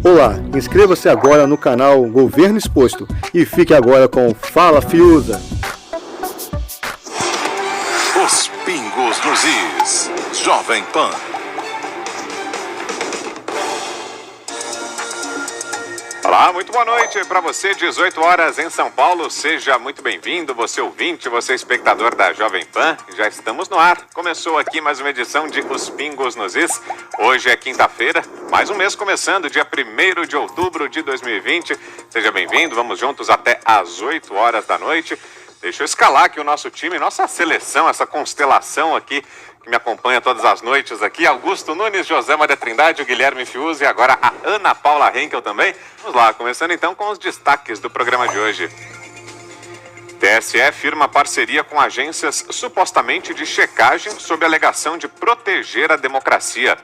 Olá, inscreva-se agora no canal Governo Exposto e fique agora com Fala Fiuza. Os pingos nos is. Jovem Pan. Olá, muito boa noite para você, 18 horas em São Paulo. Seja muito bem-vindo, você ouvinte, você espectador da Jovem Pan. Já estamos no ar. Começou aqui mais uma edição de Os Pingos nos Is. Hoje é quinta-feira, mais um mês começando, dia 1º de outubro de 2020. Seja bem-vindo, vamos juntos até às 8 horas da noite. Deixa eu escalar aqui o nosso time, nossa seleção, essa constelação aqui que me acompanha todas as noites aqui. Augusto Nunes, José Maria Trindade, o Guilherme Fiuza e agora a Ana Paula Henkel também. Vamos lá, começando então com os destaques do programa de hoje. TSE firma parceria com agências supostamente de checagem sob alegação de proteger a democracia.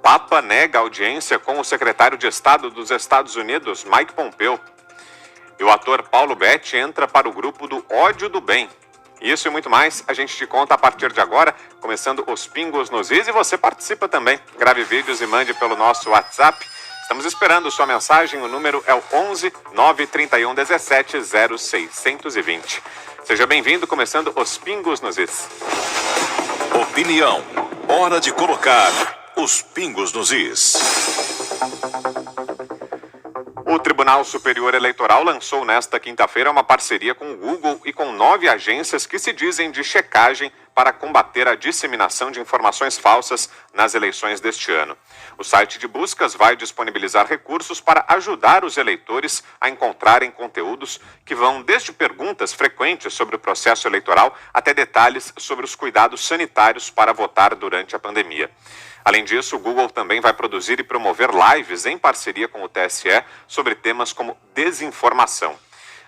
Papa nega audiência com o secretário de Estado dos Estados Unidos, Mike Pompeo. E o ator Paulo Betti entra para o grupo do ódio do bem. Isso e muito mais a gente te conta a partir de agora, começando Os Pingos nos Is, e você participa também. Grave vídeos e mande pelo nosso WhatsApp. Estamos esperando sua mensagem, o número é o 11 931 17 0620. Seja bem-vindo, começando Os Pingos nos Is. Opinião, hora de colocar os pingos nos is. O Tribunal Superior Eleitoral lançou nesta quinta-feira uma parceria com o Google e com 9 agências que se dizem de checagem para combater a disseminação de informações falsas nas eleições deste ano. O site de buscas vai disponibilizar recursos para ajudar os eleitores a encontrarem conteúdos que vão desde perguntas frequentes sobre o processo eleitoral até detalhes sobre os cuidados sanitários para votar durante a pandemia. Além disso, o Google também vai produzir e promover lives em parceria com o TSE sobre temas como desinformação.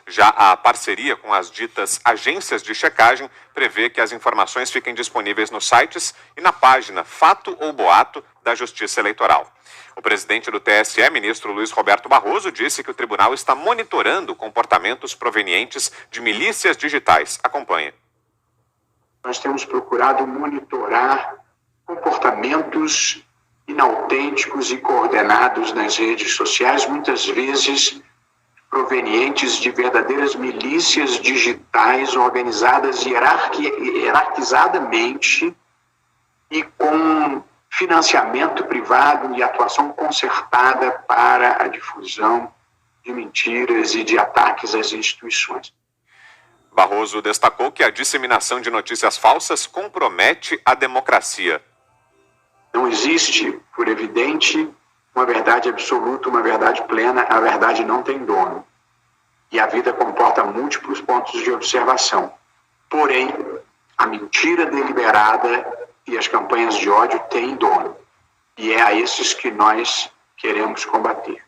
Já a parceria com as ditas agências de checagem prevê que as informações fiquem disponíveis nos sites e na página Fato ou Boato da Justiça Eleitoral. O presidente do TSE, ministro Luiz Roberto Barroso, disse que o tribunal está monitorando comportamentos provenientes de milícias digitais. Acompanhe. Nós temos procurado monitorar comportamentos inautênticos e coordenados nas redes sociais, muitas vezes provenientes de verdadeiras milícias digitais organizadas hierarquizadamente e com financiamento privado e atuação concertada para a difusão de mentiras e de ataques às instituições. Barroso destacou que a disseminação de notícias falsas compromete a democracia. Não existe, por evidente, uma verdade absoluta, uma verdade plena. A verdade não tem dono. E a vida comporta múltiplos pontos de observação. Porém, a mentira deliberada e as campanhas de ódio têm dono. E é a esses que nós queremos combater.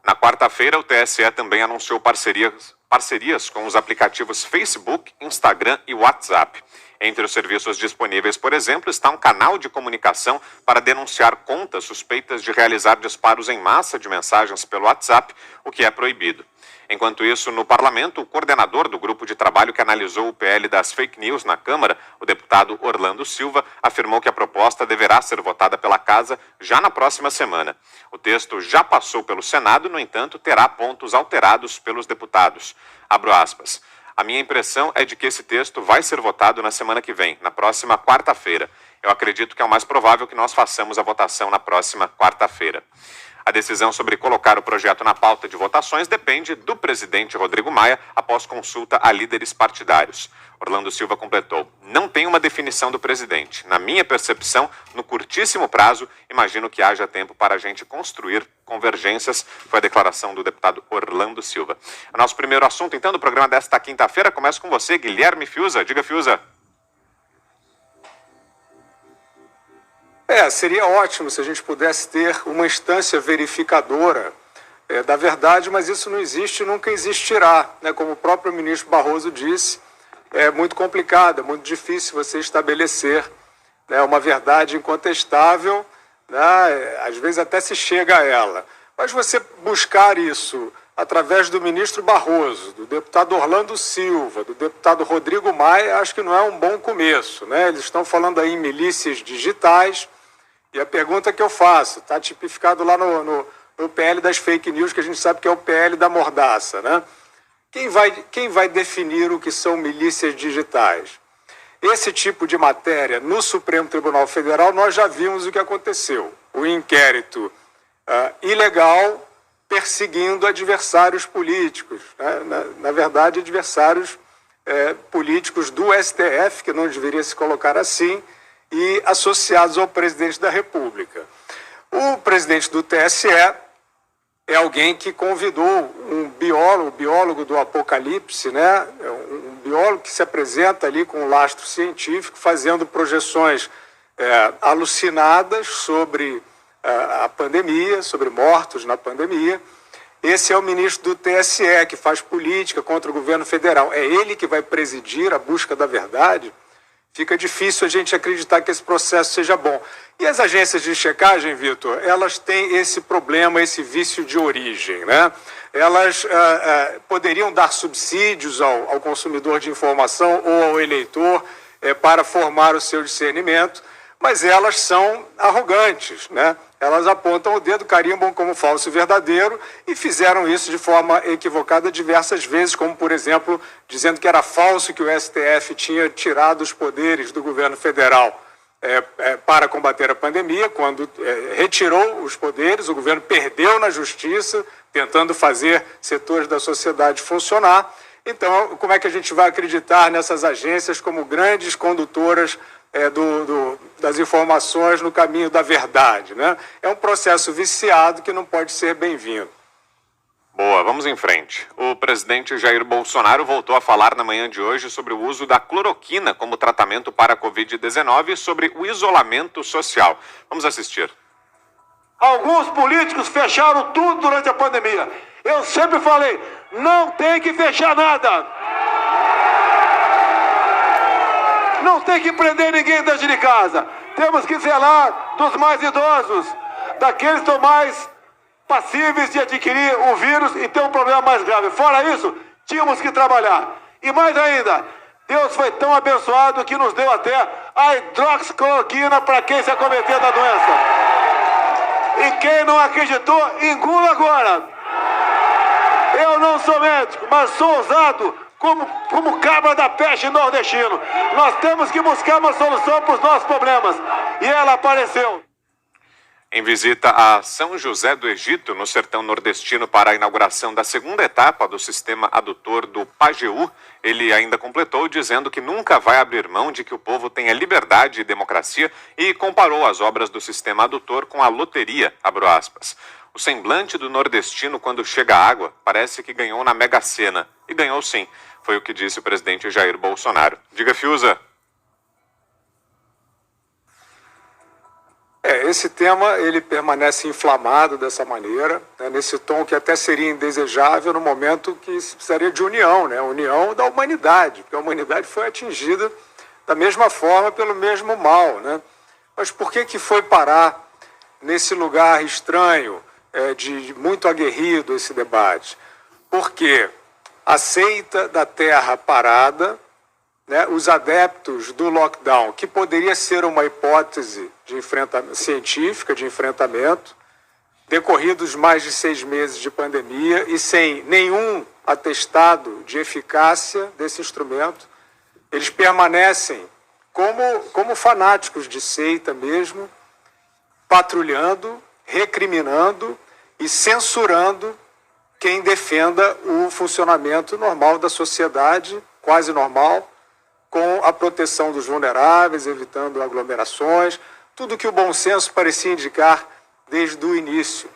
Na quarta-feira, o TSE também anunciou parcerias com os aplicativos Facebook, Instagram e WhatsApp. Entre os serviços disponíveis, por exemplo, está um canal de comunicação para denunciar contas suspeitas de realizar disparos em massa de mensagens pelo WhatsApp, o que é proibido. Enquanto isso, no parlamento, o coordenador do grupo de trabalho que analisou o PL das fake news na Câmara, o deputado Orlando Silva, afirmou que a proposta deverá ser votada pela Casa já na próxima semana. O texto já passou pelo Senado, no entanto, terá pontos alterados pelos deputados. Abro aspas. A minha impressão é de que esse texto vai ser votado na semana que vem, na próxima quarta-feira. Eu acredito que é o mais provável que nós façamos a votação na próxima quarta-feira. A decisão sobre colocar o projeto na pauta de votações depende do presidente Rodrigo Maia após consulta a líderes partidários. Orlando Silva completou: não tem uma definição do presidente. Na minha percepção, no curtíssimo prazo, imagino que haja tempo para a gente construir convergências. Foi a declaração do deputado Orlando Silva. O nosso primeiro assunto, então, do programa desta quinta-feira começa com você, Guilherme Fiuza. Diga, Fiuza. Seria ótimo se a gente pudesse ter uma instância verificadora da verdade, mas isso não existe e nunca existirá, né? Como o próprio ministro Barroso disse, é muito complicada, muito difícil você estabelecer, né, uma verdade incontestável, né, às vezes até se chega a ela. Mas você buscar isso através do ministro Barroso, do deputado Orlando Silva, do deputado Rodrigo Maia, acho que não é um bom começo, né? Eles estão falando aí em milícias digitais, e a pergunta que eu faço, está tipificado lá no PL das fake news, que a gente sabe que é o PL da mordaça, né? Quem vai definir o que são milícias digitais? Esse tipo de matéria, no Supremo Tribunal Federal, nós já vimos o que aconteceu. O inquérito ilegal perseguindo adversários políticos, né? Na verdade, adversários políticos do STF, que não deveria se colocar assim, e associados ao presidente da República. O presidente do TSE é alguém que convidou um biólogo do Apocalipse, né? Um biólogo que se apresenta ali com um lastro científico, fazendo projeções alucinadas sobre a pandemia, sobre mortos na pandemia. Esse é o ministro do TSE, que faz política contra o governo federal. É ele que vai presidir a busca da verdade? Fica difícil a gente acreditar que esse processo seja bom. E as agências de checagem, Vitor, elas têm esse problema, esse vício de origem, né? Elas poderiam dar subsídios ao consumidor de informação ou ao eleitor para formar o seu discernimento, mas elas são arrogantes, né? Elas apontam o dedo, carimbam como falso e verdadeiro e fizeram isso de forma equivocada diversas vezes, como, por exemplo, dizendo que era falso que o STF tinha tirado os poderes do governo federal para combater a pandemia. Quando retirou os poderes, o governo perdeu na justiça, tentando fazer setores da sociedade funcionar. Então, como é que a gente vai acreditar nessas agências como grandes condutoras das informações no caminho da verdade, né? É um processo viciado que não pode ser bem-vindo. Boa, vamos em frente. O presidente Jair Bolsonaro voltou a falar na manhã de hoje sobre o uso da cloroquina como tratamento para a Covid-19 e sobre o isolamento social. Vamos assistir. Alguns políticos fecharam tudo durante a pandemia. Eu sempre falei, não tem que fechar nada. Não tem que prender ninguém dentro de casa. Temos que zelar dos mais idosos, daqueles que estão mais passíveis de adquirir o vírus e ter um problema mais grave. Fora isso, tínhamos que trabalhar. E mais ainda, Deus foi tão abençoado que nos deu até a hidroxicloroquina para quem se acometer da doença. E quem não acreditou, engula agora. Eu não sou médico, mas sou ousado como cabra da peste nordestino. Nós temos que buscar uma solução para os nossos problemas. E ela apareceu. Em visita a São José do Egito, no sertão nordestino, para a inauguração da segunda etapa do sistema adutor do Pajeú, ele ainda completou dizendo que nunca vai abrir mão de que o povo tenha liberdade e democracia e comparou as obras do sistema adutor com a loteria, abro aspas. O semblante do nordestino quando chega a água parece que ganhou na Mega Sena. E ganhou sim, foi o que disse o presidente Jair Bolsonaro. Diga, Fiuza. Esse tema ele permanece inflamado dessa maneira, né, nesse tom que até seria indesejável no momento que se precisaria de união, né, união da humanidade, porque a humanidade foi atingida da mesma forma pelo mesmo mal, né? Mas por que foi parar nesse lugar estranho, de muito aguerrido esse debate? Porque a seita da terra parada, né, os adeptos do lockdown, que poderia ser uma hipótese de científica de enfrentamento, decorridos mais de 6 meses de pandemia e sem nenhum atestado de eficácia desse instrumento, eles permanecem como fanáticos de seita mesmo, patrulhando, recriminando e censurando quem defenda o funcionamento normal da sociedade, quase normal, com a proteção dos vulneráveis, evitando aglomerações, tudo que o bom senso parecia indicar desde o início.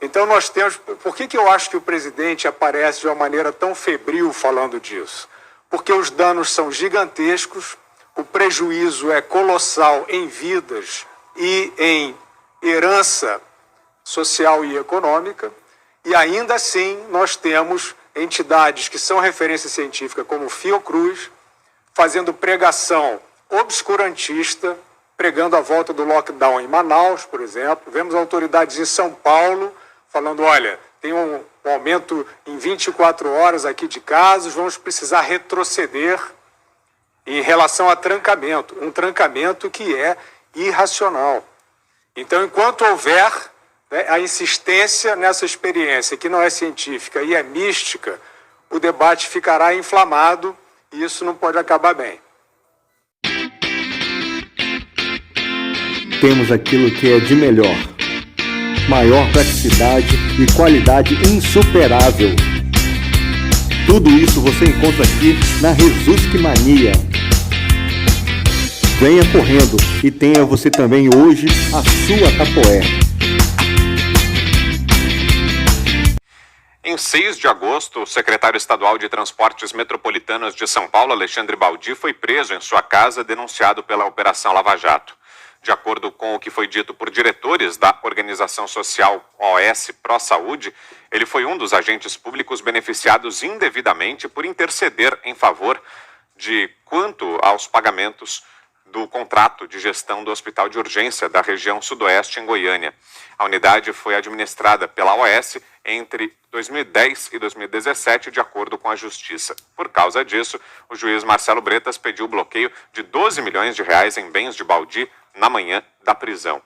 Então nós temos... Por que eu acho que o presidente aparece de uma maneira tão febril falando disso? Porque os danos são gigantescos, o prejuízo é colossal em vidas e em herança social e econômica, e ainda assim nós temos entidades que são referência científica como o Fiocruz, fazendo pregação obscurantista, pregando a volta do lockdown em Manaus, por exemplo. Vemos autoridades em São Paulo falando, olha, tem um aumento em 24 horas aqui de casos, vamos precisar retroceder em relação a trancamento, um trancamento que é irracional. Então, enquanto houver, né, a insistência nessa experiência que não é científica e é mística, o debate ficará inflamado e isso não pode acabar bem. Temos aquilo que é de melhor. Maior praticidade e qualidade insuperável. Tudo isso você encontra aqui na Resultk Mania. Venha correndo e tenha você também hoje a sua Tapoé. Em 6 de agosto, o secretário estadual de Transportes Metropolitanos de São Paulo, Alexandre Baldi, foi preso em sua casa denunciado pela Operação Lava Jato. De acordo com o que foi dito por diretores da organização social OS Pró Saúde, ele foi um dos agentes públicos beneficiados indevidamente por interceder em favor de quanto aos pagamentos do contrato de gestão do Hospital de Urgência da região sudoeste em Goiânia. A unidade foi administrada pela OS entre 2010 e 2017, de acordo com a Justiça. Por causa disso, o juiz Marcelo Bretas pediu o bloqueio de 12 milhões de reais em bens de Baldi na manhã da prisão.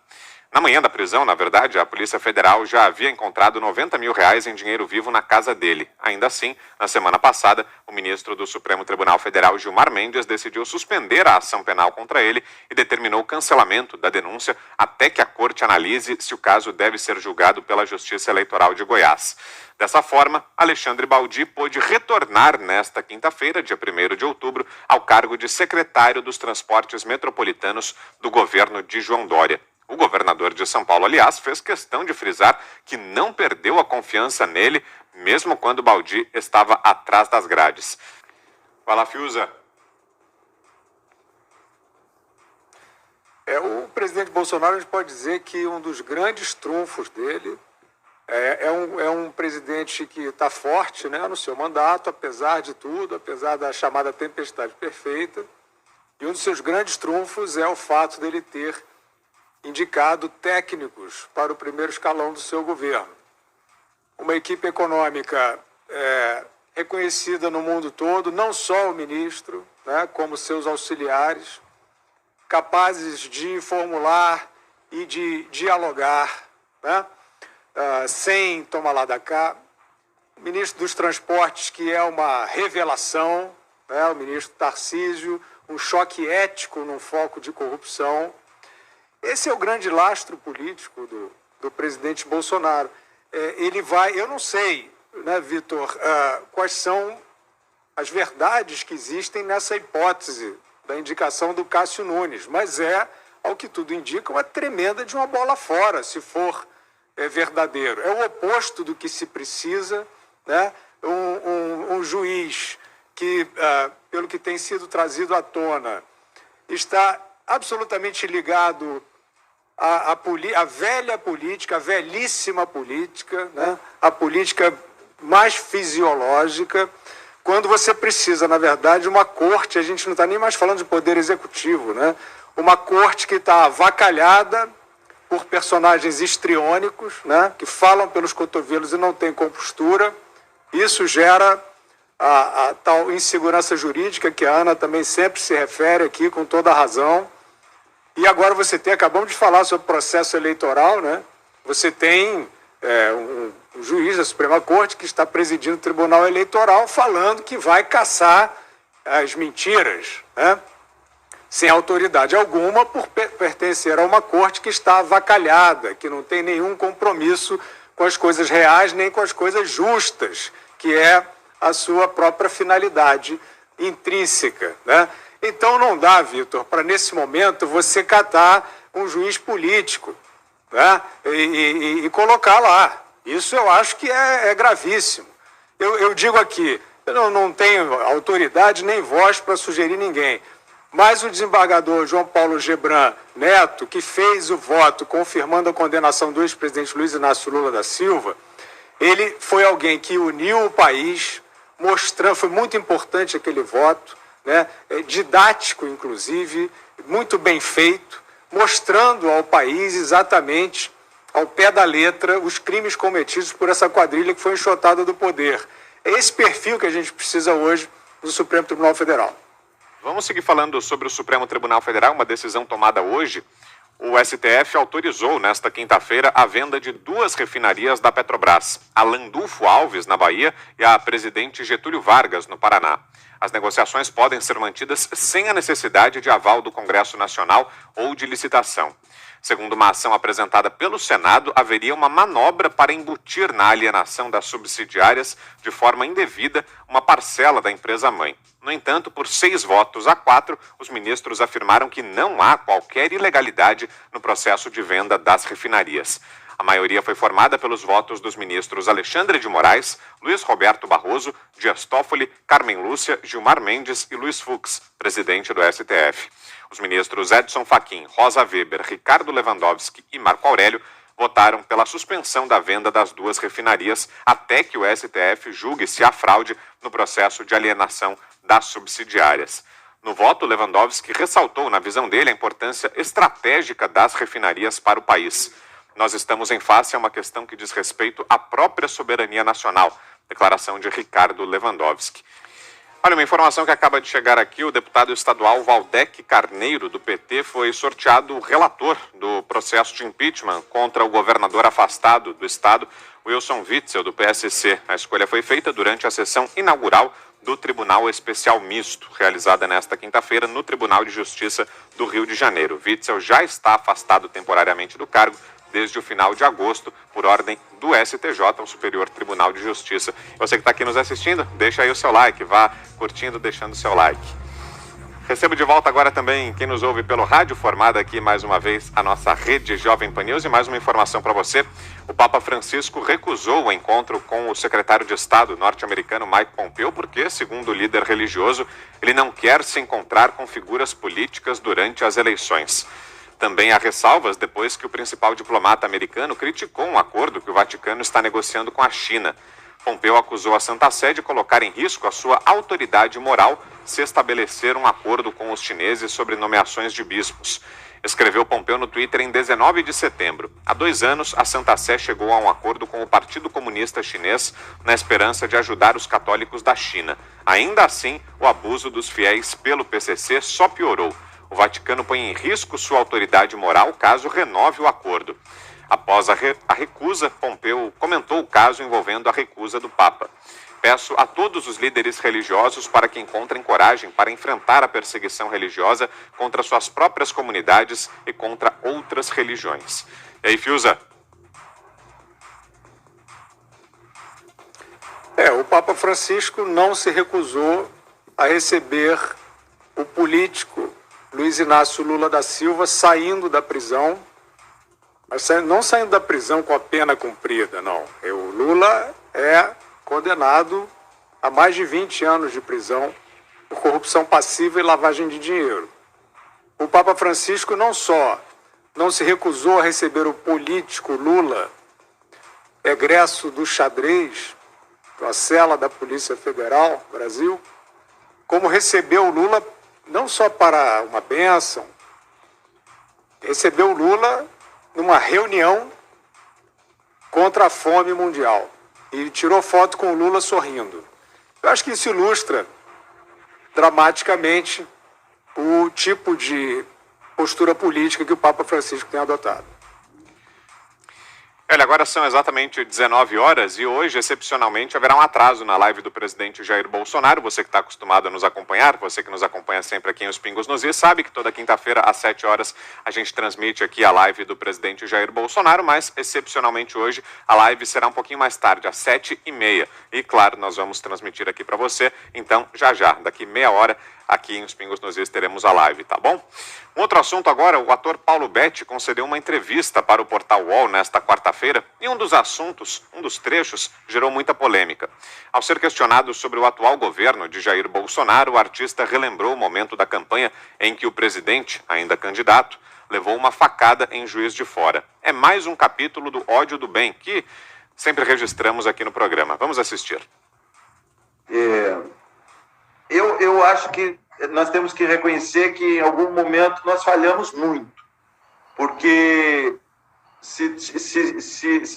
Na manhã da prisão, na verdade, a Polícia Federal já havia encontrado 90 mil reais em dinheiro vivo na casa dele. Ainda assim, na semana passada, o ministro do Supremo Tribunal Federal, Gilmar Mendes, decidiu suspender a ação penal contra ele e determinou o cancelamento da denúncia até que a corte analise se o caso deve ser julgado pela Justiça Eleitoral de Goiás. Dessa forma, Alexandre Baldi pôde retornar nesta quinta-feira, dia 1º de outubro, ao cargo de secretário dos Transportes Metropolitanos do governo de João Dória. O governador de São Paulo, aliás, fez questão de frisar que não perdeu a confiança nele, mesmo quando Baldi estava atrás das grades. Fala, Fiuza. O presidente Bolsonaro, a gente pode dizer que um dos grandes trunfos dele é um presidente que está forte, né, no seu mandato, apesar de tudo, apesar da chamada tempestade perfeita. E um dos seus grandes trunfos é o fato dele ter indicado técnicos para o primeiro escalão do seu governo. Uma equipe econômica reconhecida no mundo todo, não só o ministro, né, como seus auxiliares, capazes de formular e de dialogar, né, sem tomar lá da cá. O ministro dos Transportes, que é uma revelação, né, o ministro Tarcísio, um choque ético num foco de corrupção. Esse é o grande lastro político do presidente Bolsonaro. Eu não sei, né, Vitor, quais são as verdades que existem nessa hipótese da indicação do Cássio Nunes, mas ao que tudo indica, uma tremenda de uma bola fora, se for verdadeiro. É o oposto do que se precisa, né? Um juiz que, pelo que tem sido trazido à tona, está absolutamente ligado à velha política, a velhíssima política, né? A política mais fisiológica, quando você precisa, na verdade, uma corte, a gente não está nem mais falando de poder executivo, né? Uma corte que está avacalhada por personagens histriônicos, né? Que falam pelos cotovelos e não têm compostura. Isso gera a tal insegurança jurídica que a Ana também sempre se refere aqui com toda a razão. E agora acabamos de falar sobre o processo eleitoral, né? Você tem um juiz da Suprema Corte que está presidindo o Tribunal Eleitoral falando que vai caçar as mentiras, né? Sem autoridade alguma, por pertencer a uma corte que está avacalhada, que não tem nenhum compromisso com as coisas reais nem com as coisas justas, que é a sua própria finalidade intrínseca, né? Então não dá, Vitor, para nesse momento você catar um juiz político, né, e colocar lá. Isso eu acho que é gravíssimo. Eu digo aqui, eu não tenho autoridade nem voz para sugerir ninguém, mas o desembargador João Paulo Gebran Neto, que fez o voto confirmando a condenação do ex-presidente Luiz Inácio Lula da Silva, ele foi alguém que uniu o país, foi muito importante aquele voto, né, didático, inclusive, muito bem feito, mostrando ao país exatamente, ao pé da letra, os crimes cometidos por essa quadrilha que foi enxotada do poder. É esse perfil que a gente precisa hoje do Supremo Tribunal Federal. Vamos seguir falando sobre o Supremo Tribunal Federal, uma decisão tomada hoje. O STF autorizou, nesta quinta-feira, a venda de 2 refinarias da Petrobras, a Landulfo Alves, na Bahia, e a Presidente Getúlio Vargas, no Paraná. As negociações podem ser mantidas sem a necessidade de aval do Congresso Nacional ou de licitação. Segundo uma ação apresentada pelo Senado, haveria uma manobra para embutir na alienação das subsidiárias de forma indevida uma parcela da empresa-mãe. No entanto, por 6-4, os ministros afirmaram que não há qualquer ilegalidade no processo de venda das refinarias. A maioria foi formada pelos votos dos ministros Alexandre de Moraes, Luiz Roberto Barroso, Dias Toffoli, Carmen Lúcia, Gilmar Mendes e Luiz Fux, presidente do STF. Os ministros Edson Fachin, Rosa Weber, Ricardo Lewandowski e Marco Aurélio votaram pela suspensão da venda das 2 refinarias até que o STF julgue se há fraude no processo de alienação das subsidiárias. No voto, Lewandowski ressaltou, na visão dele, a importância estratégica das refinarias para o país. Nós estamos em face a uma questão que diz respeito à própria soberania nacional, declaração de Ricardo Lewandowski. Olha, uma informação que acaba de chegar aqui, o deputado estadual Valdec Carneiro, do PT, foi sorteado relator do processo de impeachment contra o governador afastado do estado, Wilson Witzel, do PSC. A escolha foi feita durante a sessão inaugural do Tribunal Especial Misto, realizada nesta quinta-feira no Tribunal de Justiça do Rio de Janeiro. Witzel já está afastado temporariamente do cargo desde o final de agosto, por ordem do STJ, o Superior Tribunal de Justiça. Você que está aqui nos assistindo, deixa aí o seu like, vá curtindo, deixando o seu like. Recebo de volta agora também quem nos ouve pelo rádio, formada aqui mais uma vez a nossa rede Jovem Pan News, e mais uma informação para você. O Papa Francisco recusou o encontro com o secretário de Estado norte-americano Mike Pompeo porque, segundo o líder religioso, ele não quer se encontrar com figuras políticas durante as eleições. Também há ressalvas depois que o principal diplomata americano criticou um acordo que o Vaticano está negociando com a China. Pompeo acusou a Santa Sé de colocar em risco a sua autoridade moral se estabelecer um acordo com os chineses sobre nomeações de bispos. Escreveu Pompeo no Twitter em 19 de setembro. Há 2 anos, a Santa Sé chegou a um acordo com o Partido Comunista Chinês na esperança de ajudar os católicos da China. Ainda assim, o abuso dos fiéis pelo PCC só piorou. O Vaticano põe em risco sua autoridade moral caso renove o acordo. Após a recusa, Pompeo comentou o caso envolvendo a recusa do Papa. Peço a todos os líderes religiosos para que encontrem coragem para enfrentar a perseguição religiosa contra suas próprias comunidades e contra outras religiões. E aí, Fiuza? O Papa Francisco não se recusou a receber o político Luiz Inácio Lula da Silva saindo da prisão, mas não saindo da prisão com a pena cumprida, não. O Lula é condenado a mais de 20 anos de prisão por corrupção passiva e lavagem de dinheiro. O Papa Francisco não só não se recusou a receber o político Lula, egresso do xadrez, da cela da Polícia Federal, Brasil, como recebeu o Lula não só para uma bênção, recebeu o Lula numa reunião contra a fome mundial e tirou foto com o Lula sorrindo. Eu acho que isso ilustra dramaticamente o tipo de postura política que o Papa Francisco tem adotado. Olha, agora são exatamente 19 horas e hoje, excepcionalmente, haverá um atraso na live do presidente Jair Bolsonaro. Você que está acostumado a nos acompanhar, você que nos acompanha sempre aqui em Os Pingos nos Is, sabe que toda quinta-feira, às 7 horas, a gente transmite aqui a live do presidente Jair Bolsonaro, mas, excepcionalmente hoje, a live será um pouquinho mais tarde, às 7h30. E, claro, nós vamos transmitir aqui para você, então, já, daqui meia hora, aqui em Os Pingos nos Is teremos a live, tá bom? Um outro assunto agora, o ator Paulo Betti concedeu uma entrevista para o portal UOL nesta quarta-feira e um dos trechos, gerou muita polêmica. Ao ser questionado sobre o atual governo de Jair Bolsonaro, o artista relembrou o momento da campanha em que o presidente, ainda candidato, levou uma facada em Juiz de Fora. É mais um capítulo do ódio do bem que sempre registramos aqui no programa. Vamos assistir. Eu acho que nós temos que reconhecer que em algum momento nós falhamos muito, porque se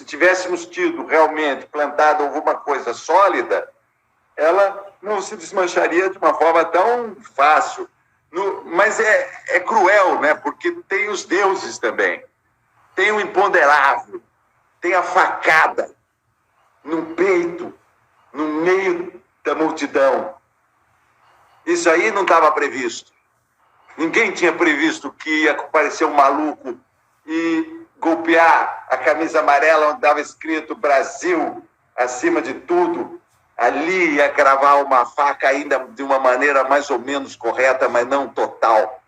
tivéssemos tido realmente plantado alguma coisa sólida, ela não se desmancharia de uma forma tão fácil. Mas é cruel, né? Porque tem os deuses também. Tem o imponderável, tem a facada no peito, no meio da multidão. Isso aí não estava previsto. Ninguém tinha previsto que ia aparecer um maluco e golpear a camisa amarela onde estava escrito Brasil acima de tudo. Ali ia cravar uma faca ainda de uma maneira mais ou menos correta, mas não total.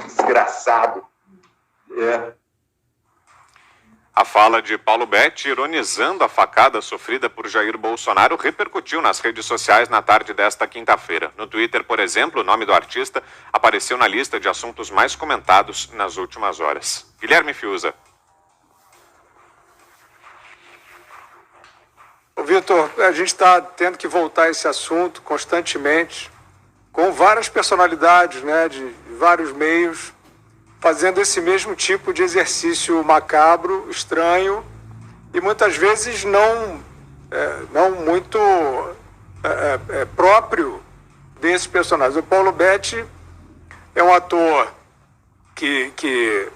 Desgraçado. A fala de Paulo Betti, ironizando a facada sofrida por Jair Bolsonaro, repercutiu nas redes sociais na tarde desta quinta-feira. No Twitter, por exemplo, o nome do artista apareceu na lista de assuntos mais comentados nas últimas horas. Guilherme Fiuza. Vitor, a gente está tendo que voltar a esse assunto constantemente, com várias personalidades, né, de vários meios, fazendo esse mesmo tipo de exercício macabro, estranho, e muitas vezes não muito próprio desses personagens. O Paulo Betti é um ator que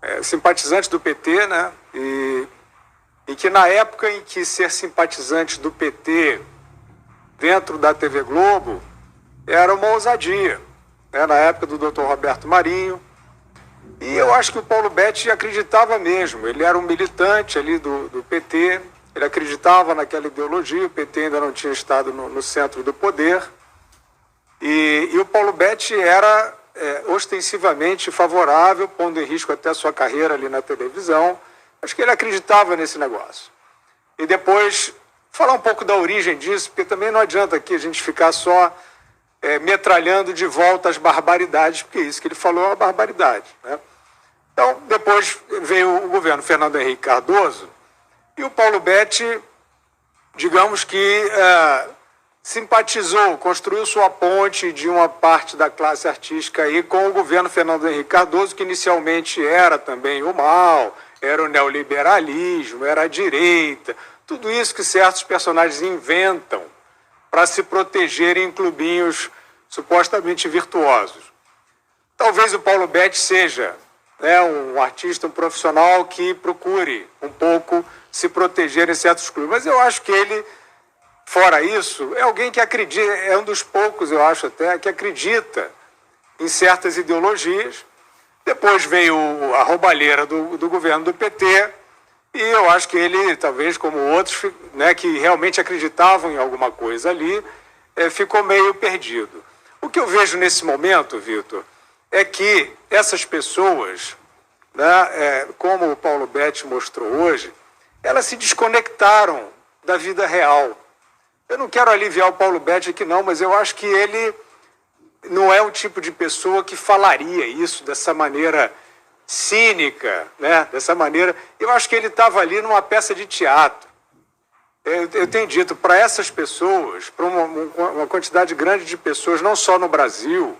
é simpatizante do PT, né, e que na época em que ser simpatizante do PT dentro da TV Globo era uma ousadia, né? Na época do Dr. Roberto Marinho. E eu acho que o Paulo Betti acreditava mesmo, ele era um militante ali do PT, ele acreditava naquela ideologia, o PT ainda não tinha estado no centro do poder, e o Paulo Betti era ostensivamente favorável, pondo em risco até a sua carreira ali na televisão. Acho que ele acreditava nesse negócio. E depois, falar um pouco da origem disso, porque também não adianta aqui a gente ficar só metralhando de volta as barbaridades, porque isso que ele falou é uma barbaridade, né? Então, depois veio o governo Fernando Henrique Cardoso, e o Paulo Betti, digamos que simpatizou, construiu sua ponte de uma parte da classe artística aí com o governo Fernando Henrique Cardoso, que inicialmente era também o mal, era o neoliberalismo, era a direita, tudo isso que certos personagens inventam para se protegerem em clubinhos supostamente virtuosos. Talvez o Paulo Betti seja, né, um artista, um profissional que procure um pouco se proteger em certos clubes, mas eu acho que ele, fora isso, é alguém que acredita, é um dos poucos, eu acho até, que acredita em certas ideologias. Depois veio a roubalheira do governo do PT, e eu acho que ele, talvez como outros, né, que realmente acreditavam em alguma coisa ali, ficou meio perdido. O que eu vejo nesse momento, Vitor, é que essas pessoas, né, como o Paulo Betti mostrou hoje, elas se desconectaram da vida real. Eu não quero aliviar o Paulo Betti aqui não, mas eu acho que ele não é o tipo de pessoa que falaria isso dessa maneira cínica, né? Dessa maneira. Eu acho que ele estava ali numa peça de teatro. Eu tenho dito, para essas pessoas, para uma quantidade grande de pessoas, não só no Brasil,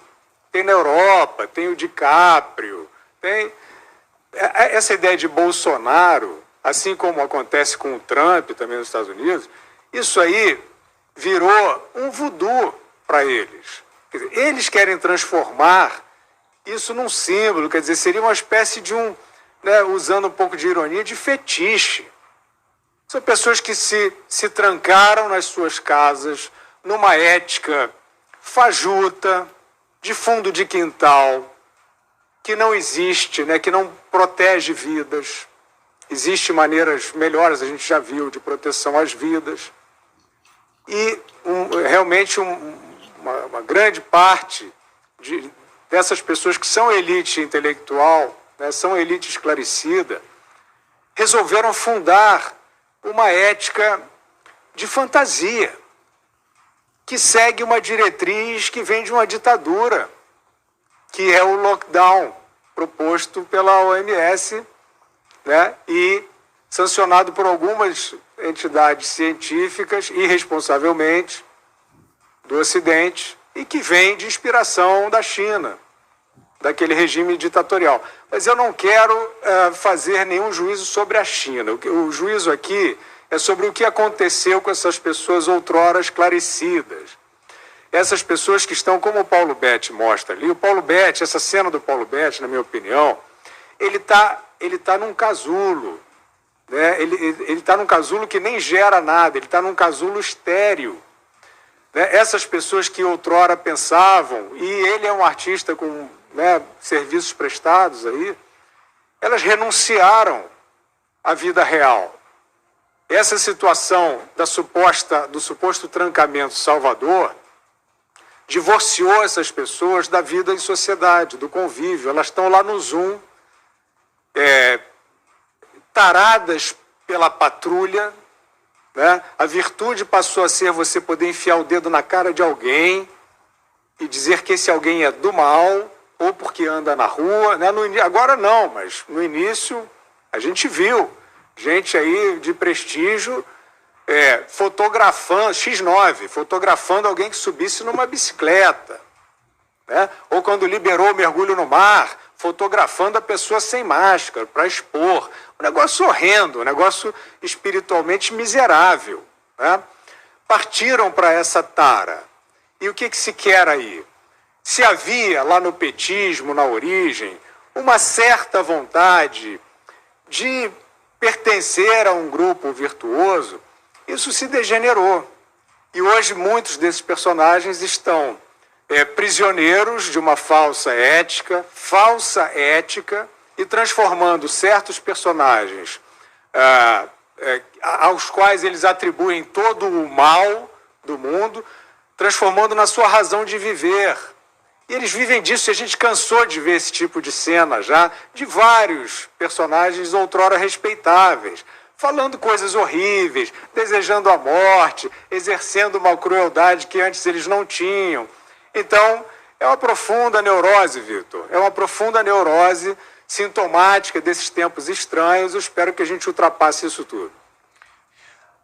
tem na Europa, tem o DiCaprio, tem essa ideia de Bolsonaro, assim como acontece com o Trump também nos Estados Unidos, isso aí virou um voodoo para eles. Quer dizer, eles querem transformar isso num símbolo, quer dizer, seria uma espécie de né, usando um pouco de ironia, de fetiche. São pessoas que se trancaram nas suas casas, numa ética fajuta, de fundo de quintal, que não existe, né, que não protege vidas. Existem maneiras melhores, a gente já viu, de proteção às vidas. E realmente uma grande parte dessas pessoas que são elite intelectual, né, são elite esclarecida, resolveram fundar uma ética de fantasia, que segue uma diretriz que vem de uma ditadura, que é o lockdown proposto pela OMS, né, e sancionado por algumas entidades científicas, irresponsavelmente, do Ocidente, e que vem de inspiração da China, daquele regime ditatorial. Mas eu não quero fazer nenhum juízo sobre a China. O juízo aqui é sobre o que aconteceu com essas pessoas outrora esclarecidas. Essas pessoas que estão, como o Paulo Betti mostra ali. O Paulo Betti, essa cena do Paulo Betti, na minha opinião, ele tá num casulo. Né? Ele está num casulo que nem gera nada, ele está num casulo estéril. Né? Essas pessoas que outrora pensavam, e ele é um artista com, né, serviços prestados aí, elas renunciaram à vida real. Essa situação do suposto trancamento Salvador divorciou essas pessoas da vida em sociedade, do convívio. Elas estão lá no Zoom, taradas pela patrulha, né? A virtude passou a ser você poder enfiar o dedo na cara de alguém e dizer que esse alguém é do mal, ou porque anda na rua. Né? Agora não, mas no início a gente viu gente aí de prestígio fotografando, X9, fotografando alguém que subisse numa bicicleta. Né? Ou quando liberou o mergulho no mar, fotografando a pessoa sem máscara para expor. Um negócio horrendo, um negócio espiritualmente miserável. Né? Partiram para essa tara. E o que se quer aí? Se havia lá no petismo, na origem, uma certa vontade de pertencer a um grupo virtuoso, isso se degenerou. E hoje muitos desses personagens estão prisioneiros de uma falsa ética, e transformando certos personagens aos quais eles atribuem todo o mal do mundo, transformando na sua razão de viver. E eles vivem disso, e a gente cansou de ver esse tipo de cena já, de vários personagens outrora respeitáveis, falando coisas horríveis, desejando a morte, exercendo uma crueldade que antes eles não tinham. Então, é uma profunda neurose, Vitor. É uma profunda neurose sintomática desses tempos estranhos. Eu espero que a gente ultrapasse isso tudo.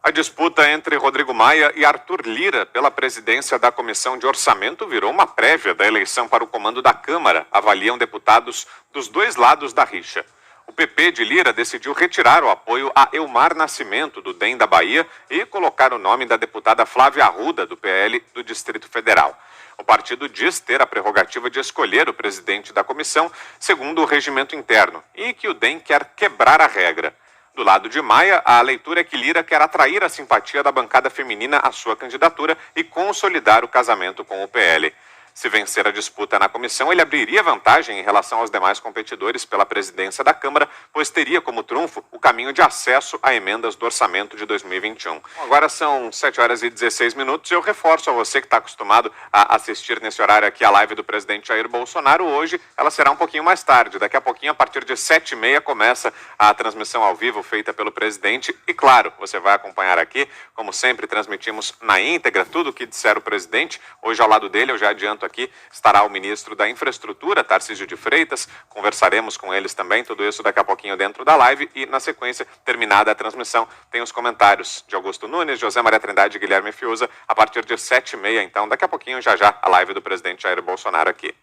A disputa entre Rodrigo Maia e Arthur Lira pela presidência da Comissão de Orçamento virou uma prévia da eleição para o comando da Câmara, avaliam deputados dos dois lados da rixa. O PP de Lira decidiu retirar o apoio a Elmar Nascimento, do DEM da Bahia, e colocar o nome da deputada Flávia Arruda, do PL do Distrito Federal. O partido diz ter a prerrogativa de escolher o presidente da comissão, segundo o regimento interno, e que o DEM quer quebrar a regra. Do lado de Maia, a leitura é que Lira quer atrair a simpatia da bancada feminina à sua candidatura e consolidar o casamento com o PL. Se vencer a disputa na comissão, ele abriria vantagem em relação aos demais competidores pela presidência da Câmara, pois teria como trunfo o caminho de acesso a emendas do orçamento de 2021. Agora são 7h16 e eu reforço a você que está acostumado a assistir nesse horário aqui a live do presidente Jair Bolsonaro. Hoje ela será um pouquinho mais tarde. Daqui a pouquinho, a partir de 7h30, começa a transmissão ao vivo feita pelo presidente. E claro, você vai acompanhar aqui, como sempre, transmitimos na íntegra tudo o que disser o presidente. Hoje, ao lado dele, eu já adianto aqui, estará o ministro da Infraestrutura, Tarcísio de Freitas. Conversaremos com eles também, tudo isso daqui a pouquinho dentro da live. E na sequência, terminada a transmissão, tem os comentários de Augusto Nunes, José Maria Trindade e Guilherme Fiuza, a partir de 7h30. Então, daqui a pouquinho, já a live do presidente Jair Bolsonaro aqui.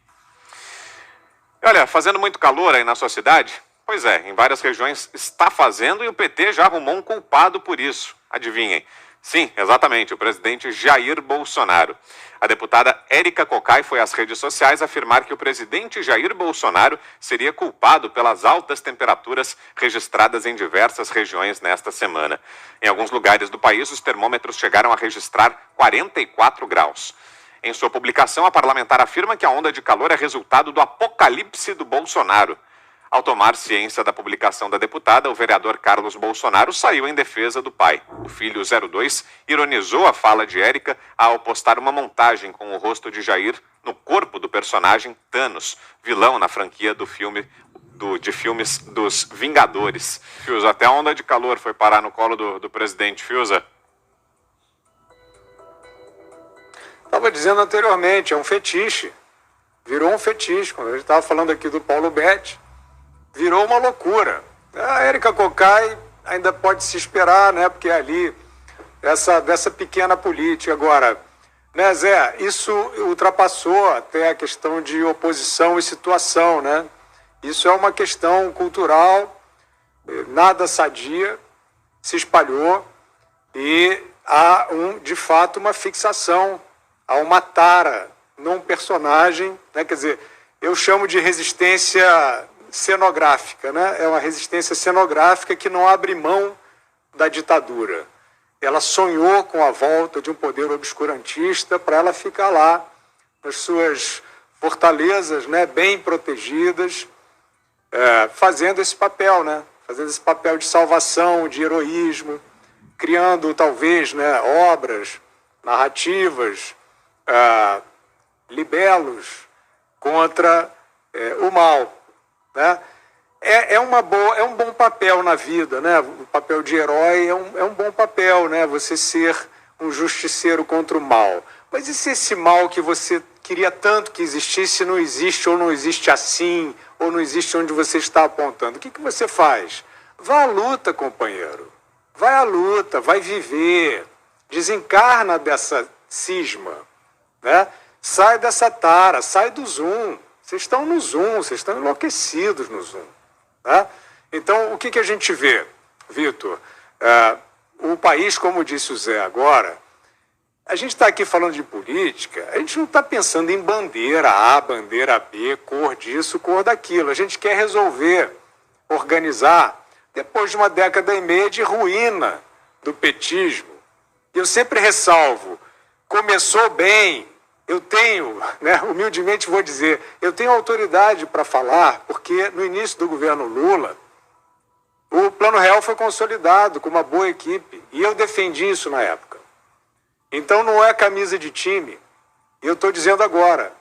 E olha, fazendo muito calor aí na sua cidade? Pois é, em várias regiões está fazendo e o PT já arrumou um culpado por isso. Adivinhem? Sim, exatamente, o presidente Jair Bolsonaro. A deputada Érica Cocai foi às redes sociais afirmar que o presidente Jair Bolsonaro seria culpado pelas altas temperaturas registradas em diversas regiões nesta semana. Em alguns lugares do país, os termômetros chegaram a registrar 44 graus. Em sua publicação, a parlamentar afirma que a onda de calor é resultado do apocalipse do Bolsonaro. Ao tomar ciência da publicação da deputada, o vereador Carlos Bolsonaro saiu em defesa do pai. O filho 02 ironizou a fala de Érica ao postar uma montagem com o rosto de Jair no corpo do personagem Thanos, vilão na franquia de filmes dos Vingadores. Fiuza, até a onda de calor foi parar no colo do presidente. Fiuza. Estava dizendo anteriormente, é um fetiche. Virou um fetiche. Quando a gente estava falando aqui do Paulo Betti, virou uma loucura. A Érica Cocai ainda pode se esperar, né? Porque é ali dessa pequena política. Agora, Né, Zé? Isso ultrapassou até a questão de oposição e situação, né? Isso é uma questão cultural, nada sadia, se espalhou e há, de fato, uma fixação, há uma tara num personagem, né? Quer dizer, eu chamo de resistência cenográfica, né? É uma resistência cenográfica que não abre mão da ditadura. Ela sonhou com a volta de um poder obscurantista para ela ficar lá, nas suas fortalezas, né, bem protegidas, fazendo esse papel, né, fazendo esse papel de salvação, de heroísmo, criando, talvez, né, obras, narrativas, libelos contra o mal, né? É um bom papel na vida, né? O papel de herói é um bom papel, né? Você ser um justiceiro contra o mal. Mas e se esse mal que você queria tanto que existisse não existe, ou não existe assim, ou não existe onde você está apontando? O que você faz? Vá à luta, companheiro. Vai à luta, vai viver. Desencarna dessa cisma, né? Sai dessa tara, sai do Zoom. Vocês estão no Zoom, vocês estão enlouquecidos no Zoom. Tá? Então, o que a gente vê, Vitor? O país, como disse o Zé agora, a gente está aqui falando de política, a gente não está pensando em bandeira A, bandeira B, cor disso, cor daquilo. A gente quer resolver, organizar, depois de uma década e meia de ruína do petismo. Eu sempre ressalvo, começou bem. Eu tenho, né, humildemente vou dizer, eu tenho autoridade para falar, porque no início do governo Lula, o Plano Real foi consolidado com uma boa equipe, e eu defendi isso na época. Então não é camisa de time, e eu estou dizendo agora,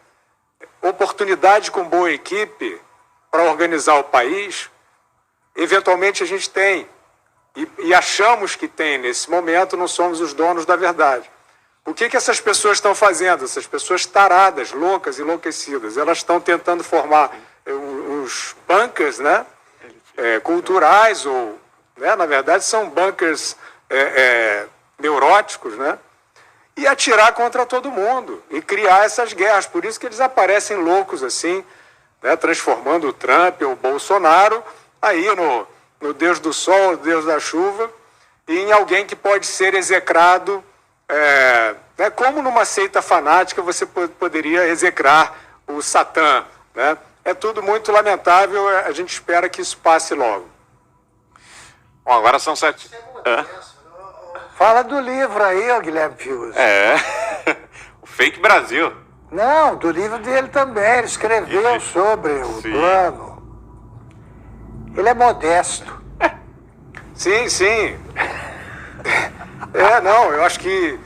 oportunidade com boa equipe para organizar o país, eventualmente a gente tem, e achamos que tem nesse momento, não somos os donos da verdade. O que essas pessoas estão fazendo? Essas pessoas taradas, loucas, enlouquecidas, elas estão tentando formar uns bunkers, né, culturais, ou, né, na verdade, são bunkers neuróticos, né, e atirar contra todo mundo, e criar essas guerras. Por isso que eles aparecem loucos assim, né, transformando o Trump ou o Bolsonaro aí no Deus do Sol, o Deus da Chuva, e em alguém que pode ser execrado. Né, como numa seita fanática você poderia execrar o Satã, né? É tudo muito lamentável, a gente espera que isso passe logo. Bom, agora são 7. Fala do livro aí, ô Guilherme Fius. O Fake Brasil. Não, do livro dele também, ele escreveu sobre o plano. Ele é modesto. Sim. Não, eu acho que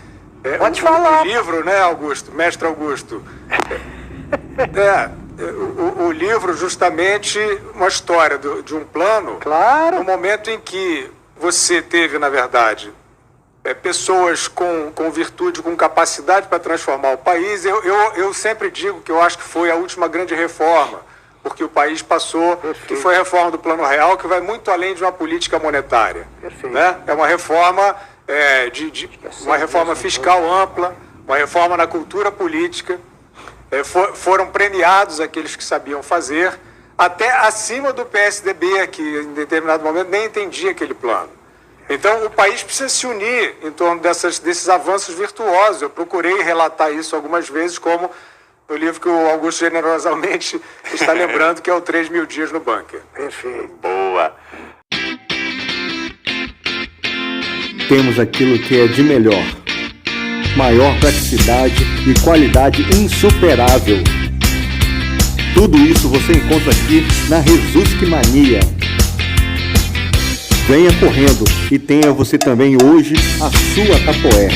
pode falar. O livro, né, Augusto, mestre Augusto, o livro justamente uma história de um plano, claro, no momento em que você teve, na verdade, pessoas com virtude, com capacidade para transformar o país. Eu sempre digo que eu acho que foi a última grande reforma, porque o país passou, que foi a reforma do Plano Real, que vai muito além de uma política monetária. Perfeito. Né? É uma reforma, uma reforma fiscal ampla, uma reforma na cultura política. Foram premiados aqueles que sabiam fazer, até acima do PSDB, que em determinado momento nem entendia aquele plano. Então, o país precisa se unir em torno desses avanços virtuosos. Eu procurei relatar isso algumas vezes, como no livro que o Augusto generosamente está lembrando, que é o 3.000 Dias no Bunker. Perfeito. Boa. Temos aquilo que é de melhor. Maior praticidade e qualidade insuperável. Tudo isso você encontra aqui na Resusque Mania. Venha correndo e tenha você também hoje a sua Tapoé.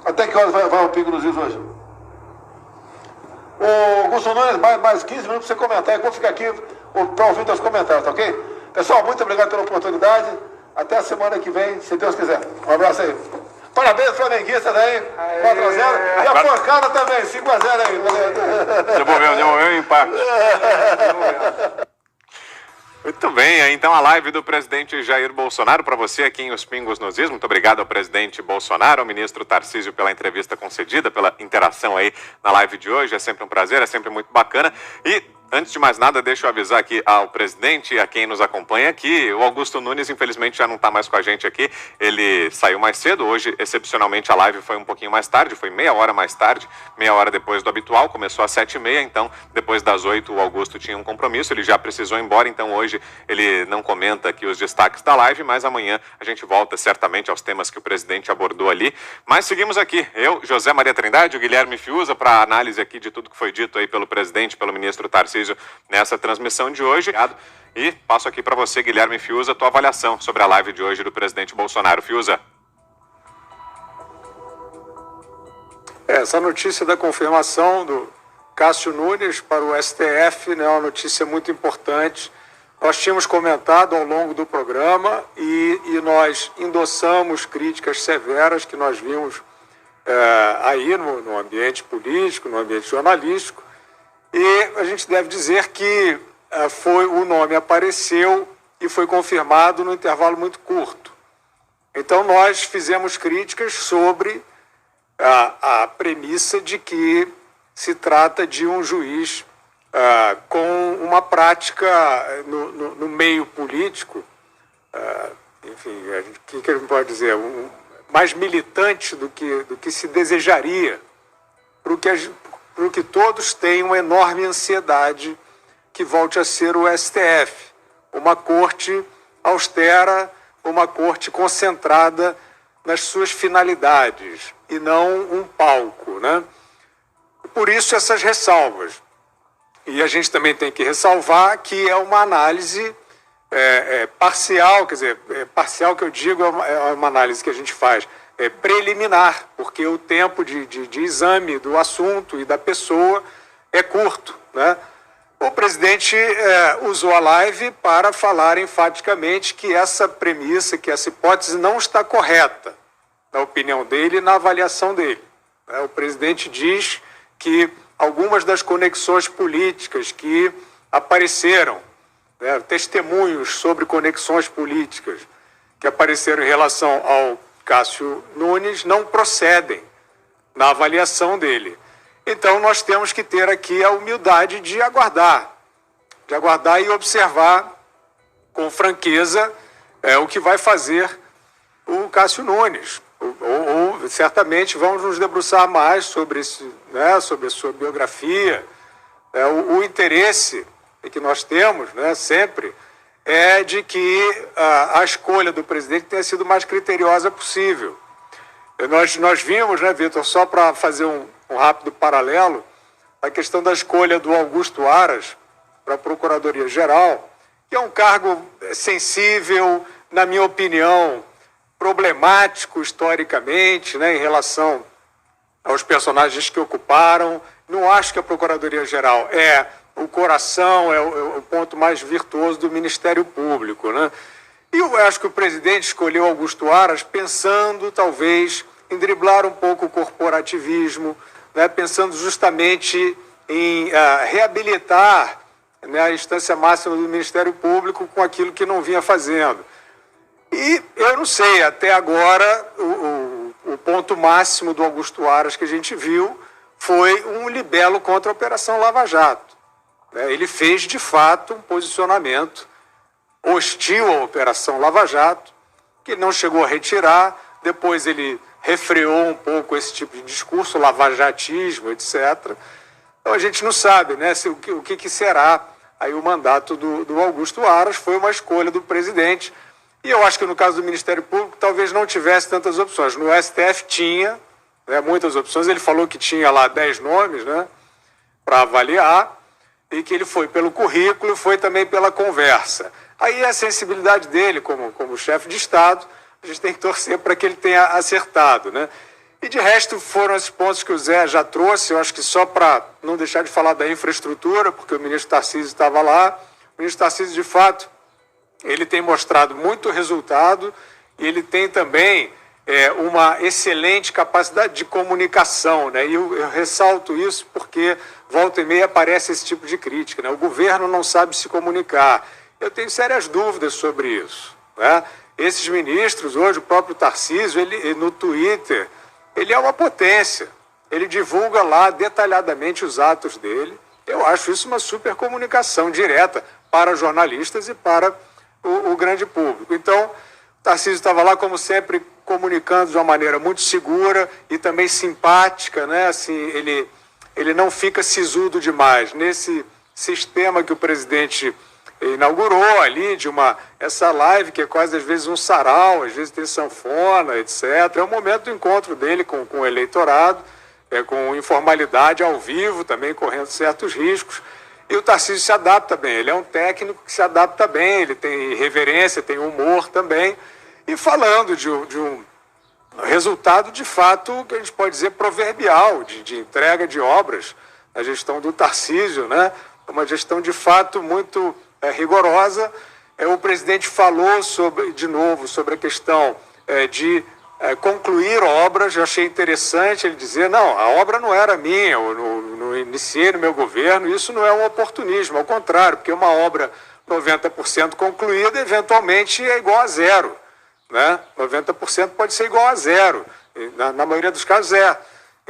Até que horas vai o Pingo nos Is hoje? Ô, Augusto Nunes, mais 15 minutos para você comentar. Eu vou ficar aqui para ouvir teus comentários, tá ok? Pessoal, muito obrigado pela oportunidade. Até a semana que vem, se Deus quiser. Um abraço aí. Parabéns, flamenguistas aí. 4x0. E a pancada também, 5x0 aí. Devolveu o impacto. Muito bem, então a live do presidente Jair Bolsonaro para você aqui em Os Pingos nos Is. Muito obrigado ao presidente Bolsonaro, ao ministro Tarcísio pela entrevista concedida, pela interação aí na live de hoje. É sempre um prazer, é sempre muito bacana. E antes de mais nada, deixa eu avisar aqui ao presidente e a quem nos acompanha aqui. O Augusto Nunes, infelizmente, já não está mais com a gente aqui. Ele saiu mais cedo. Hoje, excepcionalmente, a live foi um pouquinho mais tarde. Foi meia hora mais tarde, meia hora depois do habitual. Começou às 7h30, então, depois das 8, o Augusto tinha um compromisso. Ele já precisou ir embora, então hoje ele não comenta aqui os destaques da live, mas amanhã a gente volta certamente aos temas que o presidente abordou ali. Mas seguimos aqui. Eu, José Maria Trindade, o Guilherme Fiuza, para a análise aqui de tudo que foi dito aí pelo presidente, pelo ministro Tarcísio, nessa transmissão de hoje. E passo aqui para você, Guilherme Fiuza, a tua avaliação sobre a live de hoje do presidente Bolsonaro. Fiuza. Essa notícia da confirmação do Cássio Nunes para o STF, né, é uma notícia muito importante. Nós tínhamos comentado ao longo do programa e nós endossamos críticas severas que nós vimos aí no ambiente político, no ambiente jornalístico. E a gente deve dizer que o nome apareceu e foi confirmado num intervalo muito curto. Então nós fizemos críticas sobre a premissa de que se trata de um juiz com uma prática no meio político, enfim, o que a gente pode dizer, mais militante do que se desejaria, para que todos têm uma enorme ansiedade que volte a ser o STF, uma corte austera, uma corte concentrada nas suas finalidades e não um palco, né? Por isso essas ressalvas. E a gente também tem que ressalvar que é uma análise parcial, quer dizer, parcial que eu digo é uma análise que a gente faz preliminar, porque o tempo de exame do assunto e da pessoa é curto, né? O presidente usou a live para falar enfaticamente que essa premissa, que essa hipótese não está correta, na opinião dele e na avaliação dele. O presidente diz que algumas das conexões políticas que apareceram, testemunhos sobre conexões políticas que apareceram em relação ao Cássio Nunes não procedem na avaliação dele. Então nós temos que ter aqui a humildade de aguardar e observar com franqueza o que vai fazer o Cássio Nunes. Ou certamente vamos nos debruçar mais sobre sobre a sua biografia. O interesse que nós temos, sempre, é de que a escolha do presidente tenha sido o mais criteriosa possível. Nós vimos, Vitor, só para fazer um rápido paralelo, a questão da escolha do Augusto Aras para a Procuradoria-Geral, que é um cargo sensível, na minha opinião, problemático historicamente, em relação aos personagens que ocuparam. Não acho que a Procuradoria-Geral é o coração, é o ponto mais virtuoso do Ministério Público, E eu acho que o presidente escolheu Augusto Aras pensando, talvez, em driblar um pouco o corporativismo, pensando justamente em reabilitar a instância máxima do Ministério Público com aquilo que não vinha fazendo. E eu não sei, até agora, o ponto máximo do Augusto Aras que a gente viu foi um libelo contra a Operação Lava Jato. Ele fez, de fato, um posicionamento hostil à Operação Lava Jato, que ele não chegou a retirar, depois ele refreou um pouco esse tipo de discurso, lavajatismo, etc. Então a gente não sabe o que será aí o mandato do Augusto Aras. Foi uma escolha do presidente. E eu acho que no caso do Ministério Público talvez não tivesse tantas opções. No STF tinha muitas opções. Ele falou que tinha lá 10 nomes para avaliar e que ele foi pelo currículo e foi também pela conversa. Aí a sensibilidade dele como chefe de Estado, a gente tem que torcer para que ele tenha acertado. E de resto foram esses pontos que o Zé já trouxe. Eu acho que só para não deixar de falar da infraestrutura, porque o ministro Tarcísio estava lá. O ministro Tarcísio, de fato, ele tem mostrado muito resultado e ele tem também uma excelente capacidade de comunicação. E eu ressalto isso porque volta e meia aparece esse tipo de crítica. O governo não sabe se comunicar. Eu tenho sérias dúvidas sobre isso, né? Esses ministros, hoje o próprio Tarcísio, ele, no Twitter, ele é uma potência. Ele divulga lá detalhadamente os atos dele. Eu acho isso uma super comunicação direta para jornalistas e para o grande público. Então, o Tarcísio estava lá, como sempre, comunicando de uma maneira muito segura e também simpática, né? Assim, ele não fica sisudo demais. Nesse sistema que o presidente inaugurou ali, essa live que é quase às vezes um sarau, às vezes tem sanfona, etc. É o momento do encontro dele com o eleitorado, com informalidade ao vivo, também correndo certos riscos. E o Tarcísio se adapta bem, ele é um técnico que se adapta bem, ele tem reverência, tem humor também, e falando de um resultado, de fato, que a gente pode dizer proverbial, de entrega de obras, a gestão do Tarcísio, né? Uma gestão de fato muito rigorosa. O presidente falou de novo sobre a questão de concluir obras. Eu achei interessante ele dizer, não, a obra não era minha, eu não iniciei no meu governo, isso não é um oportunismo, ao contrário, porque uma obra 90% concluída, eventualmente é igual a zero, né? 90% pode ser igual a zero, na maioria dos casos é.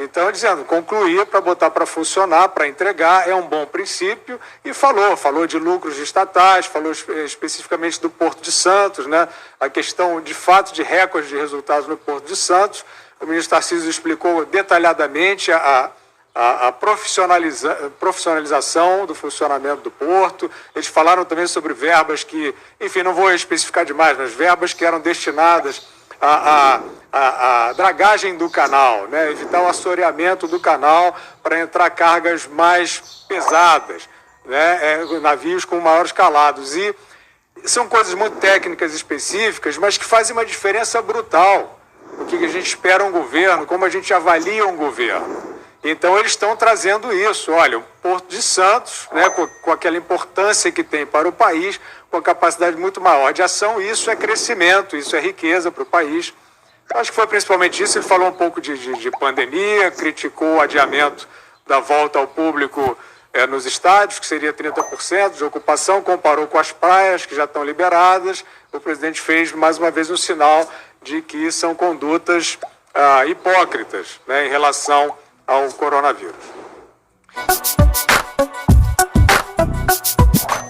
Então, dizendo, concluir para botar para funcionar, para entregar, é um bom princípio, e falou de lucros estatais, falou especificamente do Porto de Santos, né? A questão, de fato, de recorde de resultados no Porto de Santos. O ministro Tarcísio explicou detalhadamente a profissionalização do funcionamento do Porto. Eles falaram também sobre verbas que, enfim, não vou especificar demais, mas verbas que eram destinadas a dragagem do canal, né? Evitar o assoreamento do canal para entrar cargas mais pesadas, né? Navios com maiores calados. E são coisas muito técnicas específicas, mas que fazem uma diferença brutal. O que a gente espera um governo, como a gente avalia um governo. Então eles estão trazendo isso, olha, o Porto de Santos, né, com aquela importância que tem para o país, com a capacidade muito maior de ação, isso é crescimento, isso é riqueza para o país. Acho que foi principalmente isso. Ele falou um pouco de pandemia, criticou o adiamento da volta ao público nos estádios, que seria 30% de ocupação, comparou com as praias, que já estão liberadas. O presidente fez mais uma vez um sinal de que são condutas hipócritas, né, em relação ao coronavírus.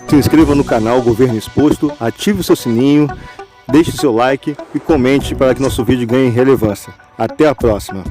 Se inscreva no canal Governo Exposto, ative o seu sininho, deixe seu like e comente para que nosso vídeo ganhe relevância. Até a próxima!